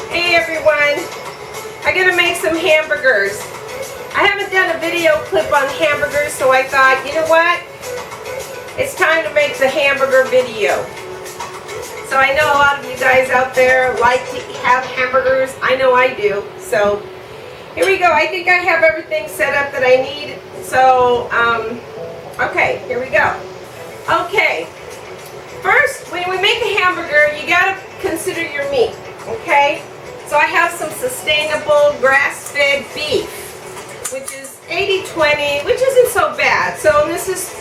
Hey everyone, I'm gonna make some hamburgers. I haven't done a video clip on hamburgers, so I thought, you know what? It's time to make the hamburger video. So I know a lot of you guys out there like to have hamburgers. I know I do. So here we go. I think I have everything set up that I need. So, okay, here we go. Okay, first, when we make a hamburger, you gotta consider your meat, okay? So I have some sustainable grass-fed beef, which is 80-20, which isn't so bad. So this is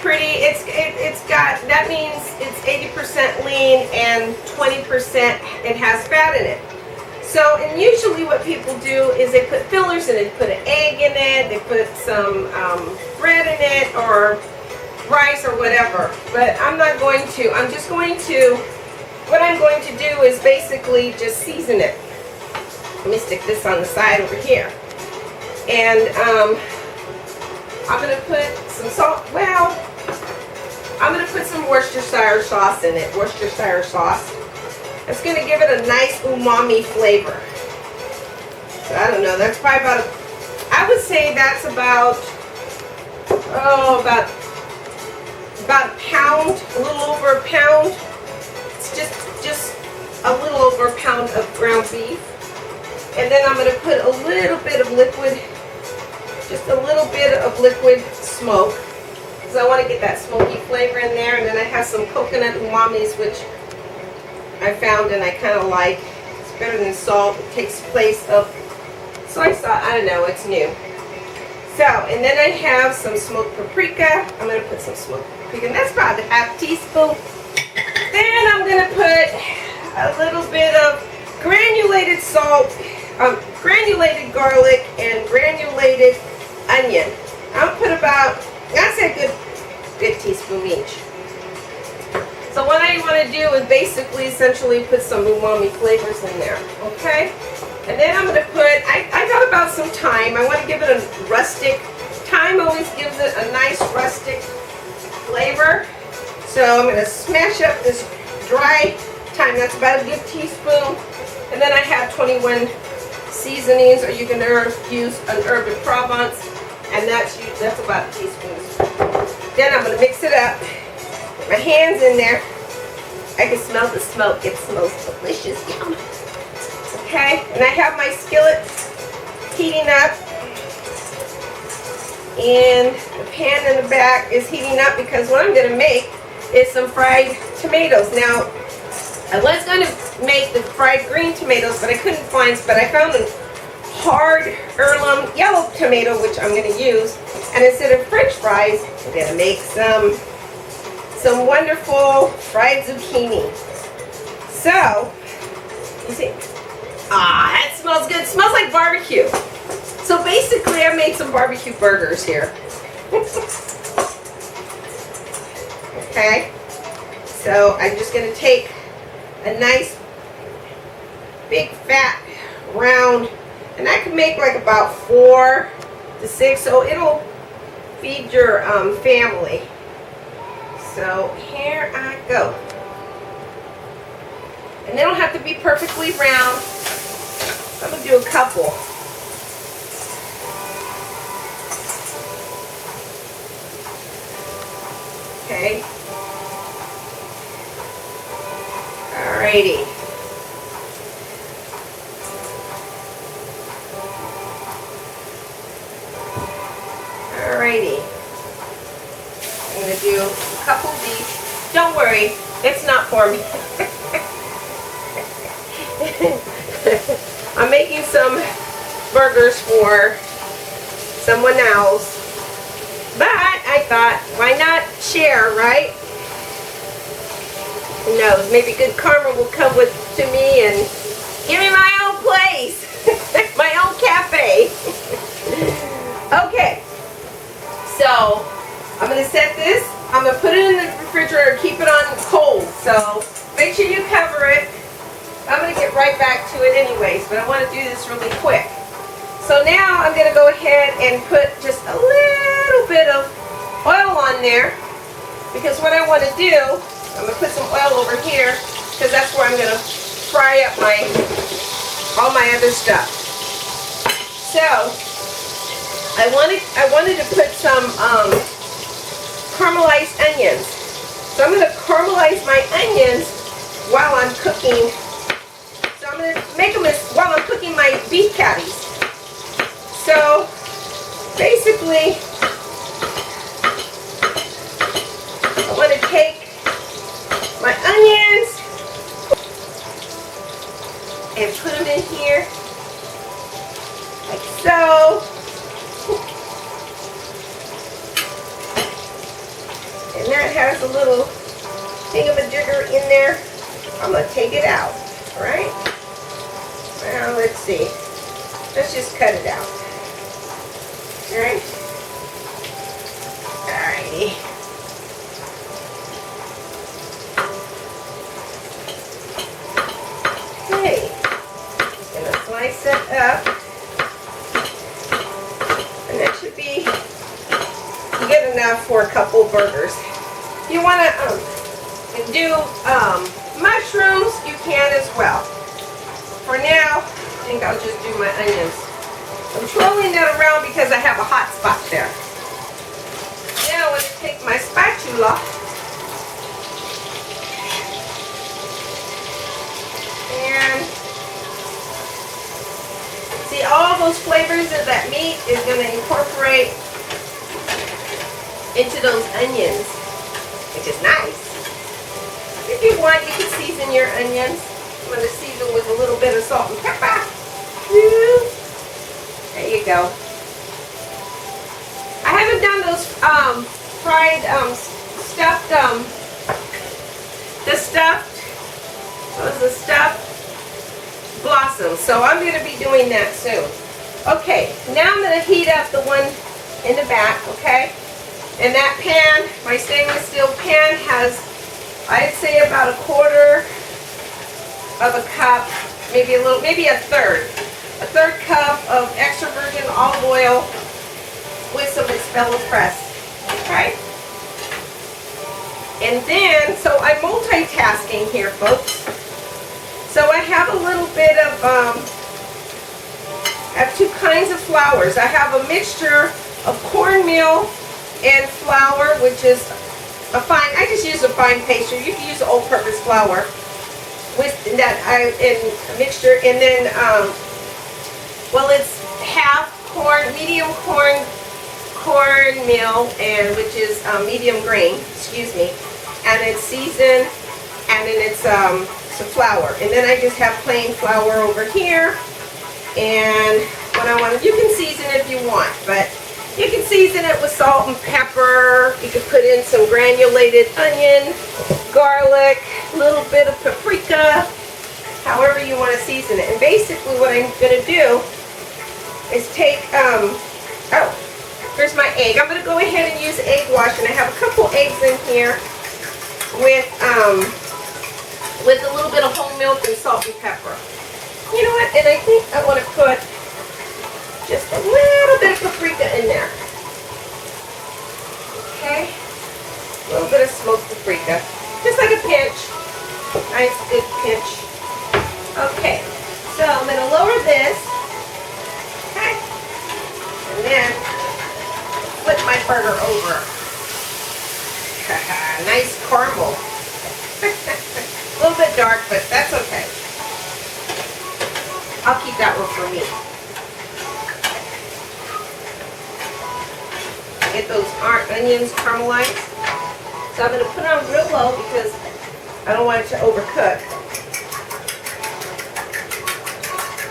pretty, it's got, that means it's 80% lean and 20% it has fat in it. So, and usually what people do is they put fillers in it, put an egg in it, they put some bread in it, or rice or whatever. But I'm not going to, I'm just going to, what I'm going to do is basically just season it. Let me stick this on the side over here. And I'm going to put some salt, well, I'm going to put some Worcestershire sauce in it, Worcestershire sauce. It's going to give it a nice umami flavor. So I don't know, that's probably about, I would say that's about, oh, about a pound, a little over a pound. It's just a little over a pound of ground beef. And then I'm going to put a little bit of liquid, just a little bit of liquid smoke, because I want to get that smoky flavor in there. And then I have some coconut umamis, which I found and I kind of like. It's better than salt. It takes place of soy sauce. I don't know, it's new. So, and then I have some smoked paprika. I'm going to put some smoked paprika, and that's about a half teaspoon. Then I'm going to put a little bit of granulated salt, granulated garlic, and granulated onion. I'll put about, I'd say a good teaspoon each. So what I want to do is basically essentially put some umami flavors in there, okay? And then I'm going to put, I got about some thyme. I want to give it a rustic, thyme always gives it a nice rustic flavor. So I'm going to smash up this dry thyme. That's about a good teaspoon. And then I have 21 seasonings, or you can use an herb de Provence, and that's about a teaspoon. Then I'm going to mix it up. Put my hands in there. I can smell the smoke. It smells delicious. Yum. Okay, and I have my skillet heating up, and the pan in the back is heating up because what I'm going to make is some fried tomatoes. Now, I was going to make the fried green tomatoes, but I couldn't find, but I found a hard heirloom yellow tomato, which I'm going to use, and instead of French fries, I'm going to make some wonderful fried zucchini. So, you see, that smells good. It smells like barbecue. So basically, I made some barbecue burgers here. Okay, so I'm just going to take a nice big fat round, and I can make like about 4 to 6, so it'll feed your family. So here I go. And they don't have to be perfectly round. I'm going to do a couple. Okay. Alrighty. Alrighty. I'm going to do a couple of these. Don't worry, it's not for me. I'm making some burgers for someone else. But I thought, why not share, right? Who knows, maybe good karma will come to me and give me my own place. My own cafe. Okay. So, I'm going to set this. I'm going to put it in the refrigerator, keep it on cold. So, make sure you cover it. I'm going to get right back to it anyways, but I want to do this really quick. So now I'm going to go ahead and put just a little bit of oil on there, because what I want to do, I'm going to put some oil over here, because that's where I'm going to fry up my all my other stuff. So I wanted to put some caramelized onions. So I'm going to caramelize my onions while I'm cooking. So I'm going to make them while I'm cooking my beef patties. So basically, I want to take my onions and put them in here, like so. And that has a little thingamajigger in there. I'm going to take it out, all right? Well, let's see. Let's just cut it out. All right? All righty. Okay. Just going to slice it up. And that should be good enough for a couple burgers. If you want to do mushrooms, you can as well. For now, I think I'll just do my onions. I'm twirling that around because I have a hot spot there. Now I want to take my spatula and see, all those flavors of that meat is going to incorporate into those onions, which is nice. If you want, you can season your onions. I'm going to season with a little bit of salt and pepper. There you go. I haven't done those fried stuffed, the stuffed blossoms. So I'm going to be doing that soon. Okay, now I'm going to heat up the one in the back, okay? And that pan, my stainless steel pan, has, I'd say, about a quarter of a cup, maybe a third cup of extra virgin olive oil with some expello press, okay? And then, so I'm multitasking here, folks. So I have a little bit of, I have two kinds of flours. I have a mixture of cornmeal and flour, which is a fine, I just use a fine pastry. You can use all-purpose flour with that in a mixture, and then well, it's half medium cornmeal, and which is medium grain, excuse me, and it's seasoned, and then it's some flour, and then I just have plain flour over here. And what I want, you can season it if you want, but you can season it with salt and pepper. You can put in some granulated onion, garlic, a little bit of paprika, however you want to season it. And basically what I'm going to do is take, oh, here's my egg. I'm going to go ahead and use egg wash, and I have a couple eggs in here with a little bit of whole milk and salt and pepper. You know what, and I think I want to put just a little bit of paprika in there. Okay? A little bit of smoked paprika. Just like a pinch. Nice, good pinch. Okay. So I'm going to lower this. Okay? And then flip my burger over. Nice caramel. A little bit dark, but that's okay. I'll keep that one for me. Get those onions caramelized. So I'm going to put it on real low because I don't want it to overcook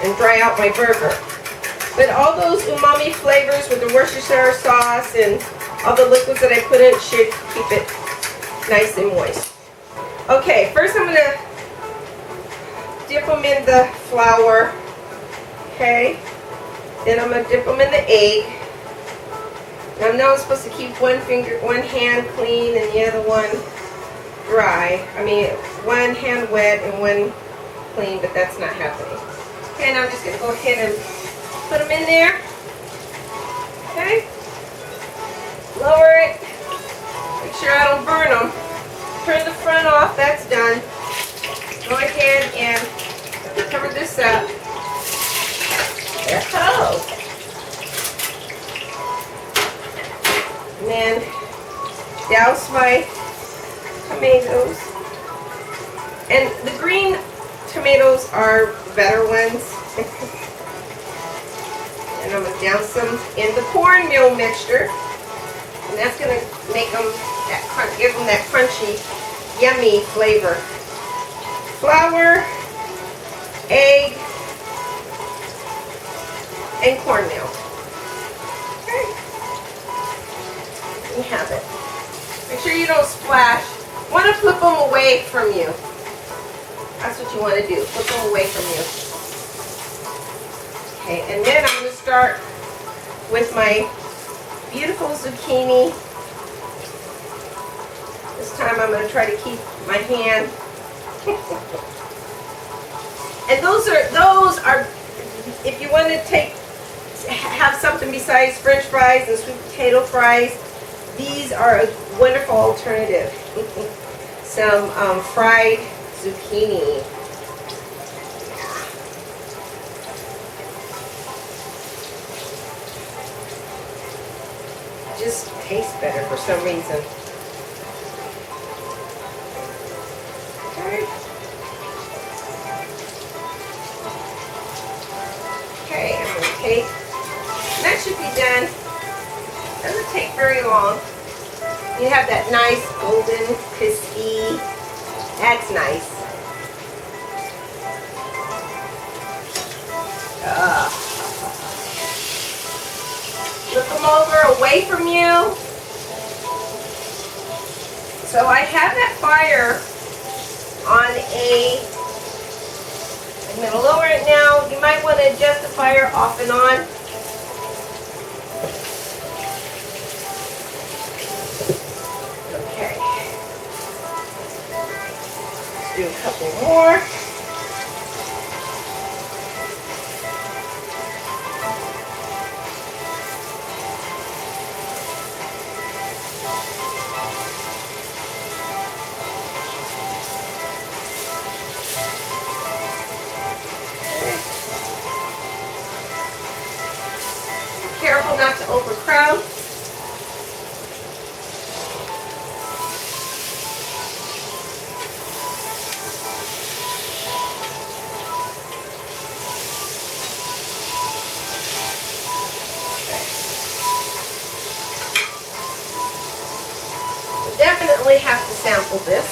and dry out my burger. But all those umami flavors with the Worcestershire sauce and all the liquids that I put in should keep it nice and moist. Okay, first I'm going to dip them in the flour. Okay, then I'm going to dip them in the egg. Now I know I'm supposed to keep one hand clean and the other one dry. I mean, one hand wet and one clean, but that's not happening. Okay, now I'm just going to go ahead and put them in there. Okay, lower it. Make sure I don't burn them. Turn the front off, that's done. Go ahead and cover this up. go. And then douse my tomatoes. And the green tomatoes are better ones. And I'm going to douse them in the cornmeal mixture. And that's going to make them, give them that crunchy, yummy flavor. Flour, egg, and cornmeal. Okay. You have it. Make sure you don't splash. You want to flip them away from you. That's what you want to do. Flip them away from you. Okay, and then I'm going to start with my beautiful zucchini. This time I'm going to try to keep my hand. And those are, if you want to have something besides French fries and sweet potato fries, these are a wonderful alternative. Some fried zucchini. Just tastes better for some reason. Okay. Okay, I'm going to take, that should be done. Doesn't take very long. You have that nice golden, crispy, that's nice. Flip them over away from you. So I have that fire on I'm going to lower it now. You might want to adjust the fire off and on. Okay. Let's do a couple more. Careful not to overcrowd. We definitely have to sample this.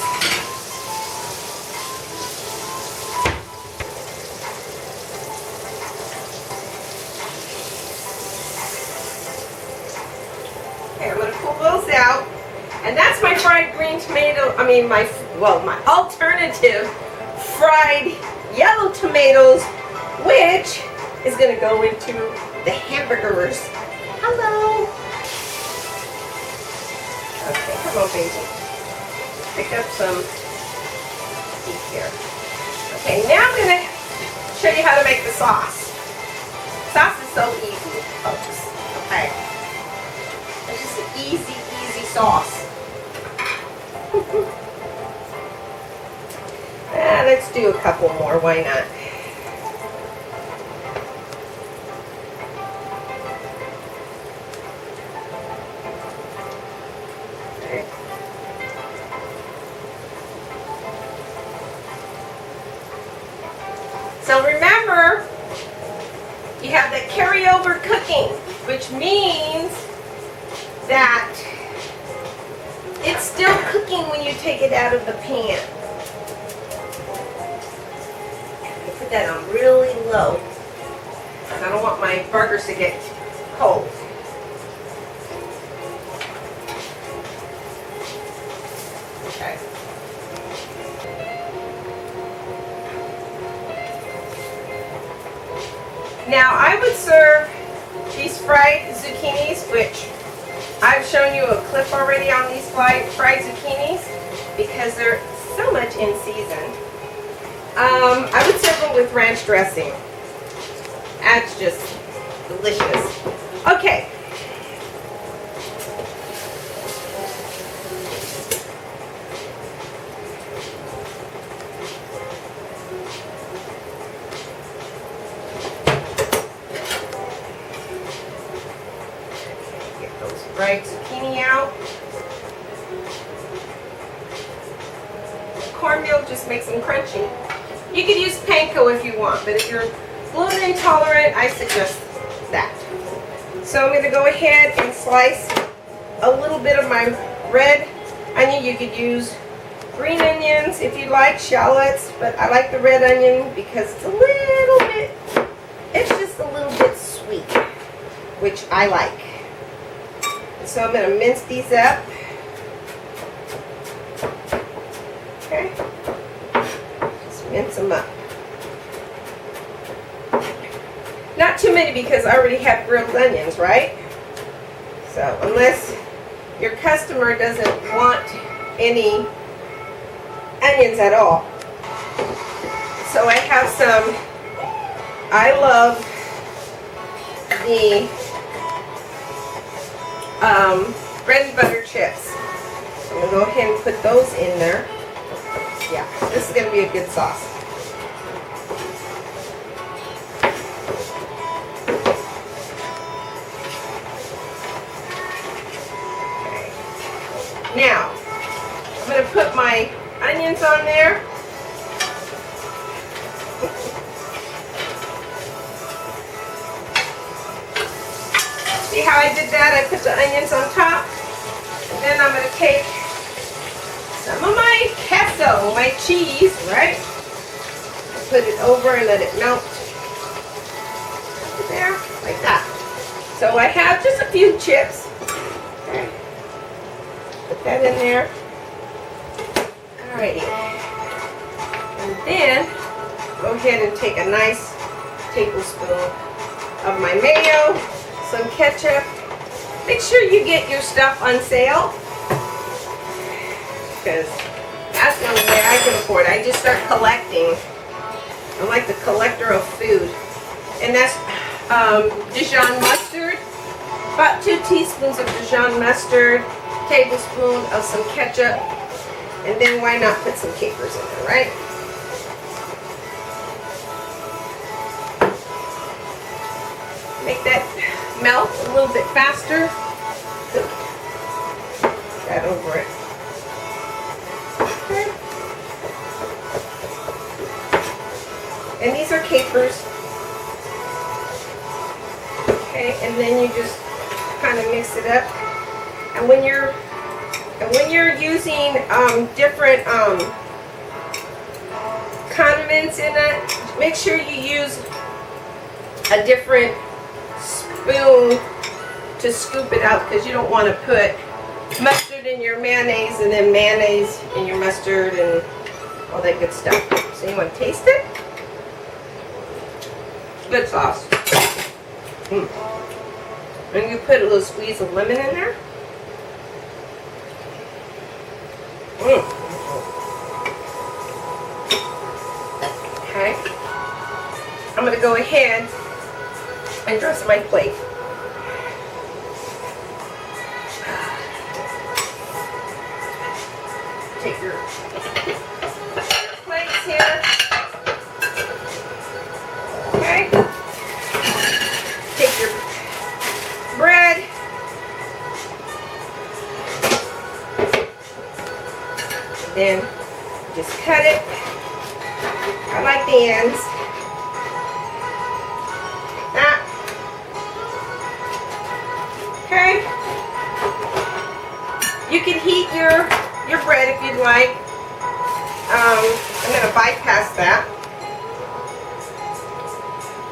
Out, and that's my fried green tomato, my alternative fried yellow tomatoes, which is going to go into the hamburgers. Hello. Okay, come on, baby. Pick up some meat here. Okay, now I'm going to show you how to make the sauce. Sauce is so easy, folks. Okay. It's just an easy sauce. Let's do a couple more, why not? Okay. So remember, you have the carryover cooking, which means that it's still cooking when you take it out of the pan. You put that on really low, because I don't want my burgers to get cold. Okay. Now I would serve these fried zucchinis, which I've shown you a clip already on these fried zucchinis because they're so much in season. I would serve them with ranch dressing. That's just delicious. Okay. dried zucchini out. Cornmeal just makes them crunchy. You could use panko if you want, but if you're gluten intolerant, I suggest that. So I'm going to go ahead and slice a little bit of my red onion. You could use green onions if you like, shallots, but I like the red onion because it's a little bit, it's just a little bit sweet, which I like. And so I'm going to mince these up. Okay, just mince them up. Not too many because I already have grilled onions, right? So unless your customer doesn't want any onions at all. So I have some, I love the bread and butter chips. So I'm going to go ahead and put those in there. Yeah, this is going to be a good sauce. Now, I'm going to put my onions on there. See how I did that? I put the onions on top. And then I'm going to take some of my queso, my cheese, right? Put it over and let it melt. There, like that. So I have just a few chips. Okay. Put that in there. Alrighty. And then go ahead and take a nice tablespoon of my mayo, some ketchup. Make sure you get your stuff on sale because that's the only way I can afford it. I just start collecting. I'm like the collector of food. And that's Dijon mustard. About 2 teaspoons of Dijon mustard. Tablespoon of some ketchup, and then why not put some capers in there, right? Make that melt a little bit faster. Put that over it. Okay. And these are capers. Okay, and then you just kind of mix it up. And when you're using different condiments in it, make sure you use a different spoon to scoop it out because you don't want to put mustard in your mayonnaise and then mayonnaise in your mustard and all that good stuff. So you want to taste it? Good sauce. And you put a little squeeze of lemon in there. Okay, I'm going to go ahead and dress my plate. Take your plates here. Okay, take your bread. Then just cut it. I like the ends. That. Okay. You can heat your bread if you'd like. I'm going to bypass that.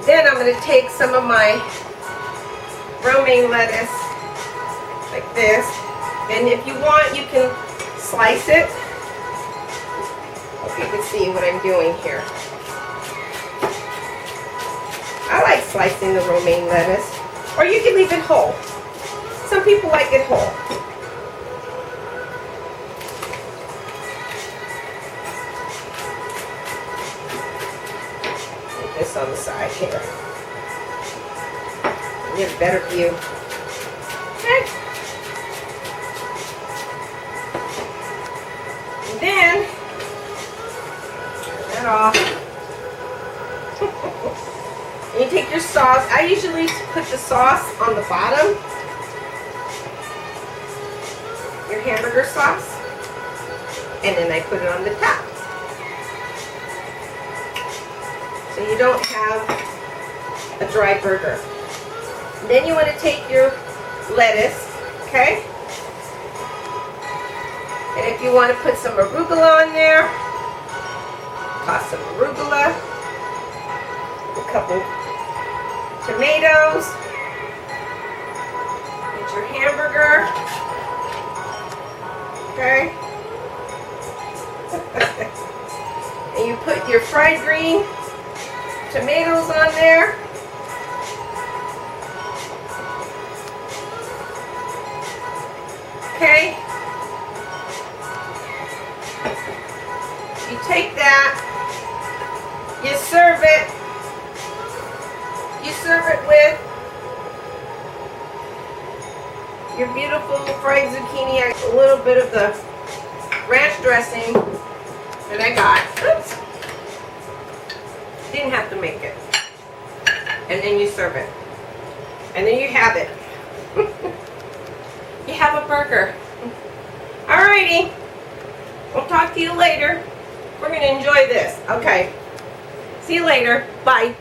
Then I'm going to take some of my romaine lettuce like this. And if you want, you can slice it. Hope you can see what I'm doing here. I like slicing the romaine lettuce. Or you can leave it whole. Some people like it whole. Put this on the side here. Get a better view. Okay. And then turn that off. And you take your sauce. I usually put the sauce on the bottom. your hamburger sauce, and then I put it on the top. So you don't have a dry burger. Then you want to take your lettuce, okay? And if you want to put some arugula on there, toss some arugula, a couple tomatoes, get your hamburger, okay? And you put your fried green tomatoes on there. Okay? You take that, you serve it. You serve it with your beautiful fried zucchini, a little bit of the ranch dressing that I got. Oops. Didn't have to make it. And then you serve it. And then you have it. You have a burger. Alrighty. We'll talk to you later. We're going to enjoy this. Okay. See you later. Bye.